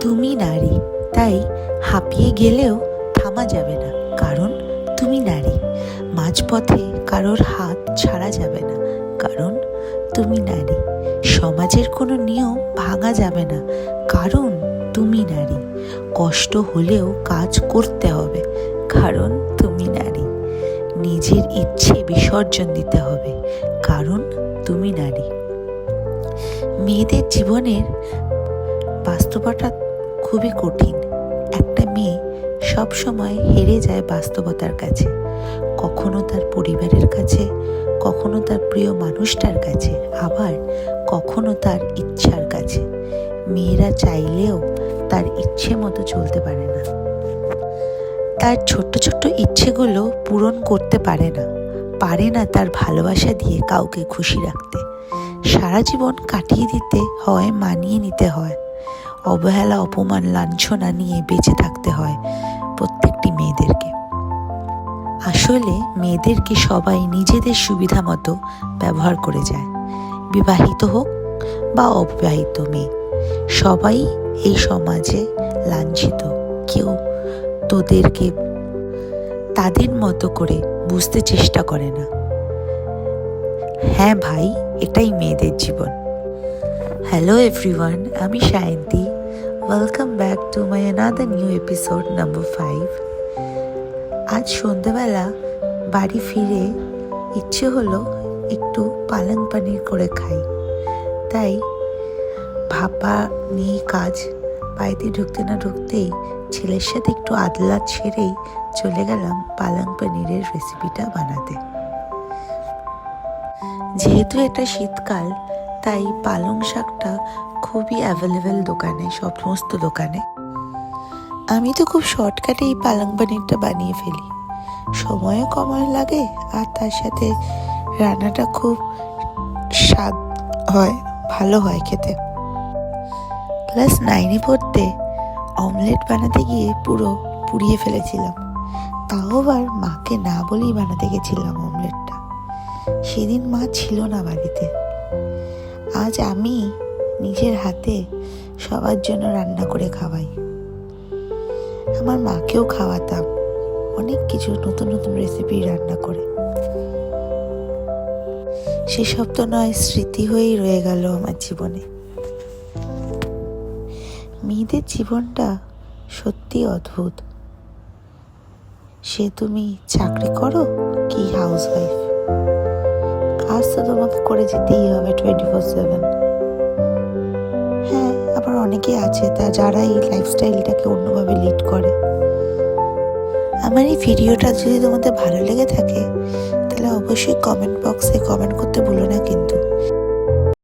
তুমি নারী, তাই হাঁপিয়ে গেলেও থামা যাবে না, কারণ তুমি নারী। মাঝপথে কারোর হাত ছাড়া যাবে না, কারণ তুমি নারী। সমাজের কোনো নিয়ম ভাঙা যাবে না, কারণ তুমি নারী। কষ্ট হলেও কাজ করতে হবে, কারণ তুমি নারী। নিজের ইচ্ছে বিসর্জন দিতে হবে, কারণ তুমি নারী। মেয়েদের জীবনের বাস্তবতা খুবই কঠিন। একটা মেয়ে সব সময় হেরে যায় বাস্তবতার কাছে, কখনো তার পরিবারের কাছে, কখনো তার প্রিয় মানুষটার কাছে, আবার কখনো তার ইচ্ছার কাছে। মেয়েরা চাইলেও তার ইচ্ছে মতো চলতে পারে না, তার ছোট্ট ছোট্ট ইচ্ছেগুলো পূরণ করতে পারে না তার ভালোবাসা দিয়ে কাউকে খুশি রাখতে। সারা জীবন কাটিয়ে দিতে হয়, মানিয়ে নিতে হয়, অবহেলা, অপমান, লাঞ্ছনা নিয়ে বেঁচে থাকতে হয় প্রত্যেকটি মেয়েদেরকে। আসলে মেয়েদেরকে সবাই নিজেদের সুবিধা মতো ব্যবহার করে যায়। বিবাহিত হোক বা অবিবাহিত মেয়ে, সবাই এই সমাজে লাঞ্ছিত। কেউ তোদেরকে তাদের মতো করে বুঝতে চেষ্টা করে না। হ্যাঁ ভাই, এটাই মেয়েদের জীবন। হ্যালো এভরিওয়ান, আমি Sayanti. Welcome back to my another new episode number 5। আজ সন্ধ্যেবেলা বাড়ি ফিরে ইচ্ছে হলো একটু পালং পানির করে খাই। তাই ভাপা নিয়ে কাজ, বাড়িতে ঢুকতে না ঢুকতেই ছেলের সাথে একটু আদলা ছেড়েই চলে গেলাম পালং পনিরের রেসিপিটা বানাতে। যেহেতু এটা শীতকাল, তাই পালং শাকটা খুবই অ্যাভেলেবেল দোকানে, সমস্ত দোকানে। আমি তো খুব শর্টকাটে এই পালং পনিরটা বানিয়ে ফেলি। সময়ও কম লাগে, আর তার সাথে রান্নাটা খুব স্বাদ হয়, ভালো হয় খেতে। ক্লাস 9-এ পড়তে অমলেট বানাতে গিয়ে পুরো পুড়িয়ে ফেলেছিলাম। তাও আবার মাকে না বলেই বানাতে গেছিলাম অমলেটটা। সেদিন মা ছিল না বাড়িতে। আজ আমি নিজের হাতে সবার জন্য রান্না করে খাওয়াই। আমার মাকেও খাওয়াতাম অনেক কিছু, নতুন নতুন রেসিপি রান্না করে। সেসব তো নয়, স্মৃতি হয়েই রয়ে গেল আমার জীবনে। মেয়েদের জীবনটা সত্যি অদ্ভুত। সে তুমি চাকরি করো কি হাউস ওয়াইফ, কাজ তো তোমাকে করে যেতেই হবে 24/7। হ্যাঁ, আবার অনেকে আছে যারা এই লাইফস্টাইলটাকে অন্যভাবে লিড করে। আমার এই ভিডিওটা যদি তোমাদের ভালো লেগে থাকে, তাহলে অবশ্যই কমেন্ট বক্সে কমেন্ট করতে ভুলো না কিন্তু।